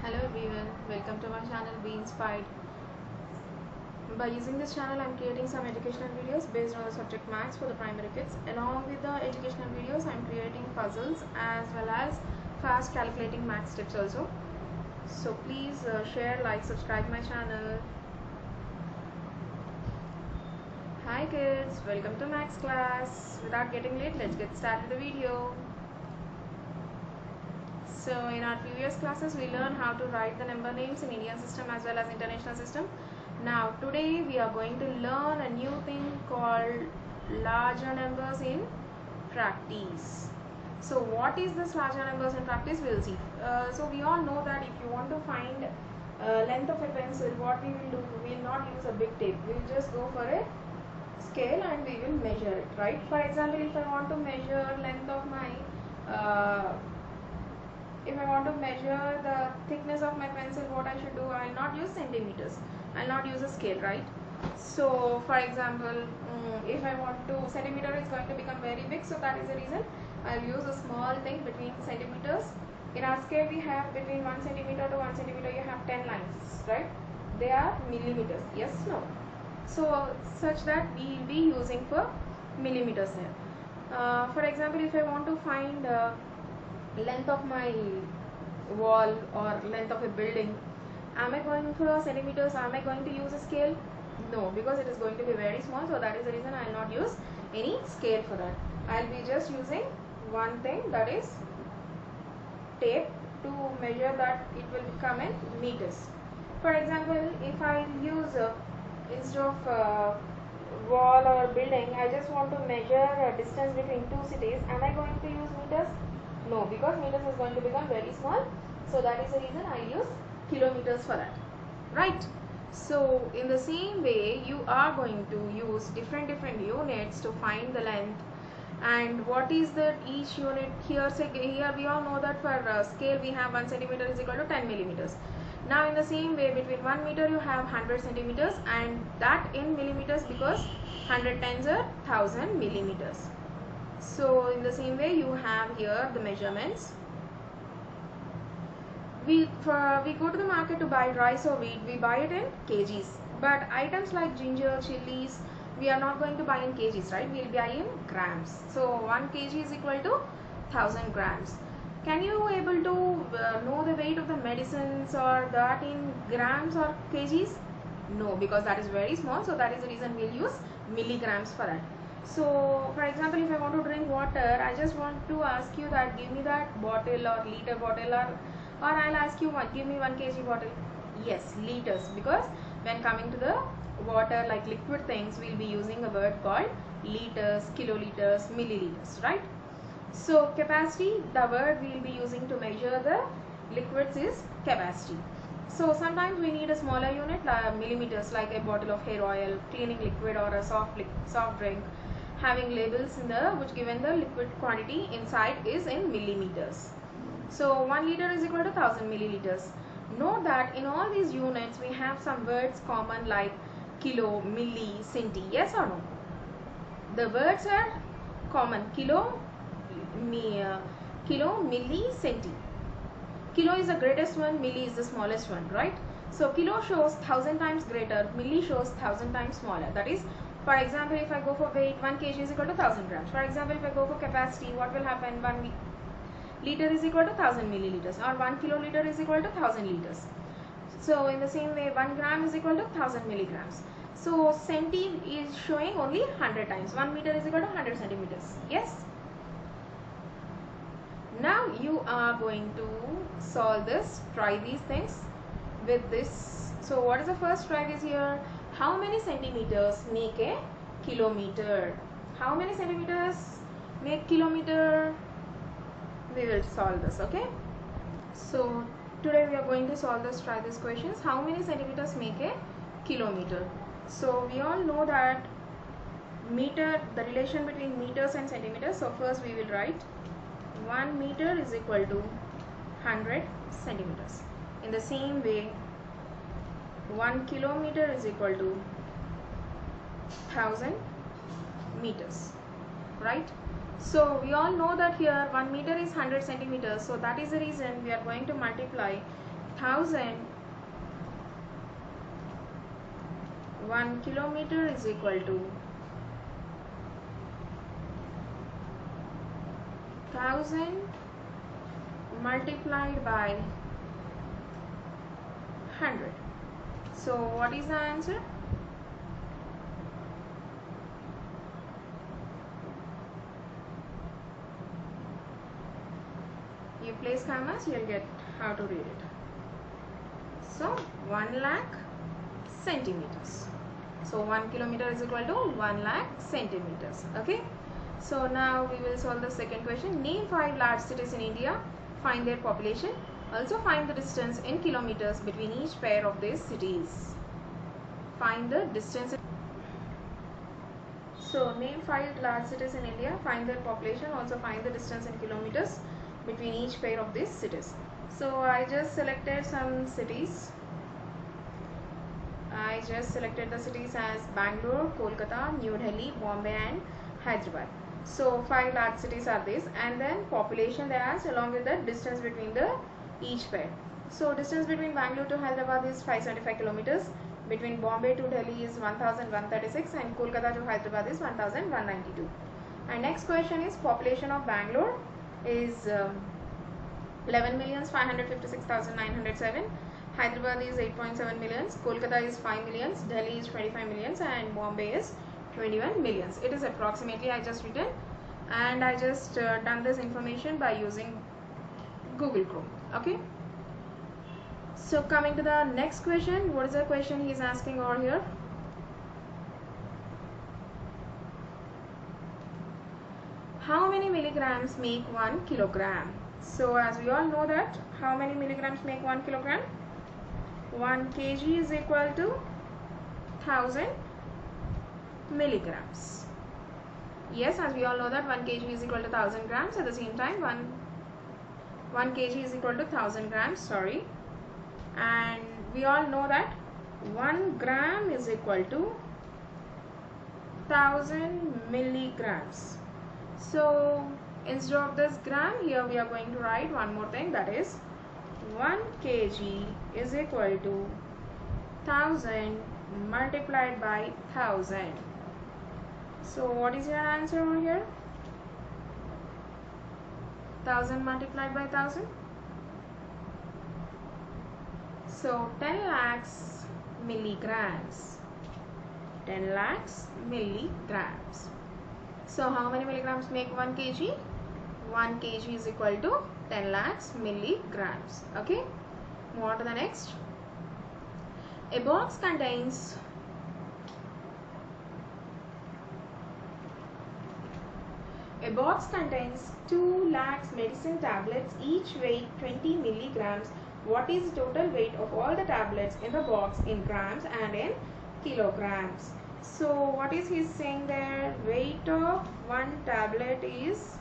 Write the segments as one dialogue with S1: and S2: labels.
S1: Hello everyone, welcome to my channel Be Inspired. By using this channel, I am creating some educational videos based on the subject maths for the primary kids. Along with the educational videos, I am creating puzzles as well as fast calculating maths tips also. So please share, like, subscribe my channel. Hi kids, welcome to maths class. Without getting late, let's get started the video. So in our previous classes, we learned how to write the number names in Indian system as well as international system. Now today we are going to learn a new thing called larger numbers in practice. So what is this larger numbers in practice? We'll see. So we all know that if you want to find length of a pencil, what we will do, we will not use a big tape. We will just go for a scale and we will measure it, right? For example, if I want to measure length of my if I want to measure the thickness of my pencil, what I should do, I will not use centimeters, I will not use a scale, right? So for example, if I want to, centimeter is going to become very big, so that is the reason I will use a small thing between centimeters. In our scale we have between 1 centimeter to 1 centimeter you have 10 lines, right? They are millimeters, yes, no? So such that we will be using for millimeters here. For example, if I want to find length of my wall or length of a building, am I going for centimeters? Am I going to use a scale? No, because it is going to be very small, so that is the reason I will not use any scale for that. I will be just using one thing, that is tape, to measure that it will come in meters. For example, if I use instead of wall or building, I just want to measure a distance between two cities, am I going to use meters? No, because meters is going to become very small, so that is the reason I use kilometers for that, right? So in the same way, you are going to use different units to find the length. And what is that each unit here? Say here we all know that for scale we have 1 centimeter is equal to 10 millimeters. Now in the same way, between 1 meter you have 100 centimeters, and that in millimeters because 100 times are 1000 millimeters. So in the same way, you have here the measurements. We go to the market to buy rice or wheat, we buy it in kgs. But items like ginger, chilies, we are not going to buy in kgs, right? We will buy in grams. So 1 kg is equal to 1000 grams. Can you able to know the weight of the medicines or that in grams or kgs? No, because that is very small, so that is the reason we will use milligrams for that. So for example, if I want to drink water, I just want to ask you that give me that bottle or liter bottle, or I'll ask you what, give me 1 kg bottle. Yes, liters, because when coming to the water like liquid things, we'll be using a word called liters, kiloliters, milliliters, right? So capacity, the word we'll be using to measure the liquids is capacity. So sometimes we need a smaller unit, millimeters, like a bottle of hair oil, cleaning liquid, or a soft drink having labels in the which given the liquid quantity inside is in millimeters. So 1 liter is equal to 1000 milliliters. Note that in all these units we have some words common like kilo, milli, centi. Yes or no? The words are common: kilo, milli, centi. Kilo is the greatest one, milli is the smallest one, right? So kilo shows 1000 times greater, milli shows 1000 times smaller. That is, for example, if I go for weight, 1 kg is equal to 1000 grams. For example, if I go for capacity, what will happen? 1 liter is equal to 1000 milliliters, or 1 kiloliter is equal to 1000 liters. So in the same way, 1 gram is equal to 1000 milligrams. So centi is showing only 100 times. 1 meter is equal to 100 centimeters. Yes? Now you are going to solve this, try these things with this. So what is the first try is here? How many centimeters make a kilometer? How many centimeters make kilometer? We will solve this, okay? So today we are going to solve this, try these questions. How many centimeters make a kilometer? So we all know that meter, the relation between meters and centimeters. So first we will write 1 meter is equal to 100 centimeters. In the same way, 1 kilometer is equal to 1000 meters, right? So we all know that here 1 meter is 100 centimeters, so that is the reason we are going to multiply 1000, 1 kilometer is equal to 1000 multiplied by 100. So what is the answer? You place commas, you'll get how to read it. So 1 lakh centimeters. So 1 kilometer is equal to 1 lakh centimeters. Okay. So now we will solve the second question. Name 5 large cities in India. Find their population. Also find the distance in kilometers between each pair of these cities. Find the distance. So name 5 large cities in India. Find their population. Also find the distance in kilometers between each pair of these cities. So I just selected some cities. I just selected the cities as Bangalore, Kolkata, New Delhi, Bombay and Hyderabad. So 5 large cities are these, and then population they asked along with the distance between the each pair. So distance between Bangalore to Hyderabad is 575 kilometers. Between Bombay to Delhi is 1136 and Kolkata to Hyderabad is 1192. And next question is population of Bangalore is 11,556,907. Hyderabad is 8.7 millions, Kolkata is 5 millions, Delhi is 25 millions and Bombay is 21 millions. It is approximately I just written, and I just done this information by using Google Chrome. Okay. So coming to the next question, what is the question he is asking over here? How many milligrams make 1 kilogram? So as we all know that how many milligrams make 1 kilogram? 1 kg is equal to 1000 milligrams. Yes, as we all know that 1 kg is equal to 1000 grams. At the same time 1 kg is equal to 1000 grams, sorry. And we all know that 1 gram is equal to 1000 milligrams. So instead of this gram, here we are going to write one more thing, that is 1 kg is equal to 1000 multiplied by 1000. So what is your answer over here? 1000 multiplied by 1000. So 10 lakhs milligrams. 10 lakhs milligrams. So how many milligrams make 1 kg? 1 kg is equal to 10 lakhs milligrams. Okay. Move on to the next. A box contains A box contains 2 lakhs medicine tablets, each weight 20 milligrams. What is the total weight of all the tablets in the box in grams and in kilograms? So what is he saying there? Weight of one tablet is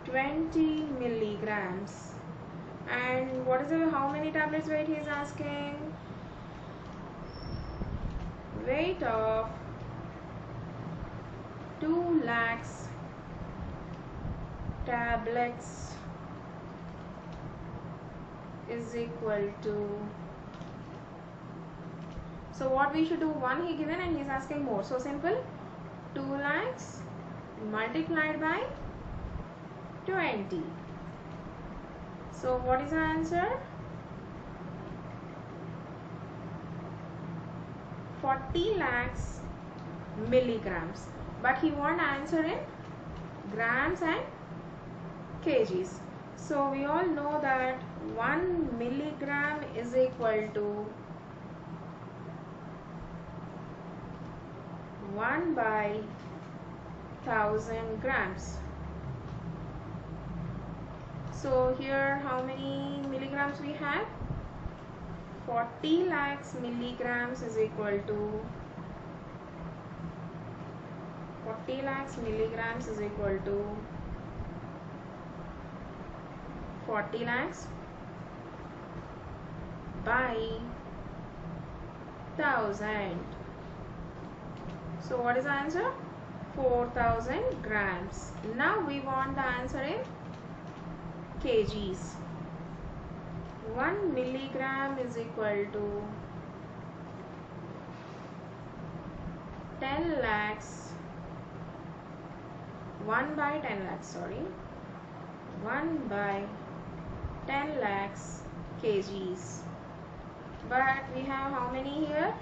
S1: 20 milligrams. And what is the, how many tablets weight he is asking? Weight of 2 lakhs tablets is equal to, so what we should do, 1 he given and he is asking more, so simple, 2 lakhs multiplied by 20. So what is the answer? 40 lakhs milligrams, but he want answer in grams and kgs. So we all know that 1 milligram is equal to 1 by 1000 grams. So here how many milligrams we have? 40 lakhs milligrams is equal to 40 lakhs milligrams is equal to 40 lakhs by 1000. So what is the answer? 4000 grams. Now we want the answer in kgs. 1 milligram is equal to 10 lakhs 1 by 10 lakhs, sorry, 1 by 10 lakhs kgs. But we have how many here?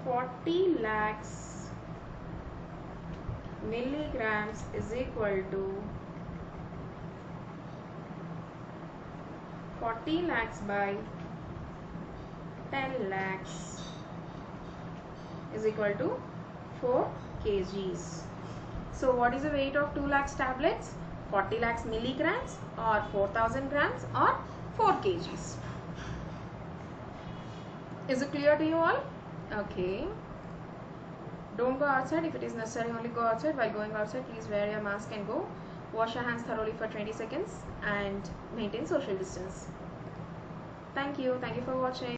S1: 40 lakhs milligrams is equal to 40 lakhs by 10 lakhs is equal to 4 kgs. So what is the weight of 2 lakhs tablets? 40 lakhs milligrams or 4000 grams or 4 kgs. Is it clear to you all? Okay. Don't go outside. If it is necessary, only go outside. While going outside, please wear your mask and go. Wash your hands thoroughly for 20 seconds and maintain social distance. Thank you. Thank you for watching.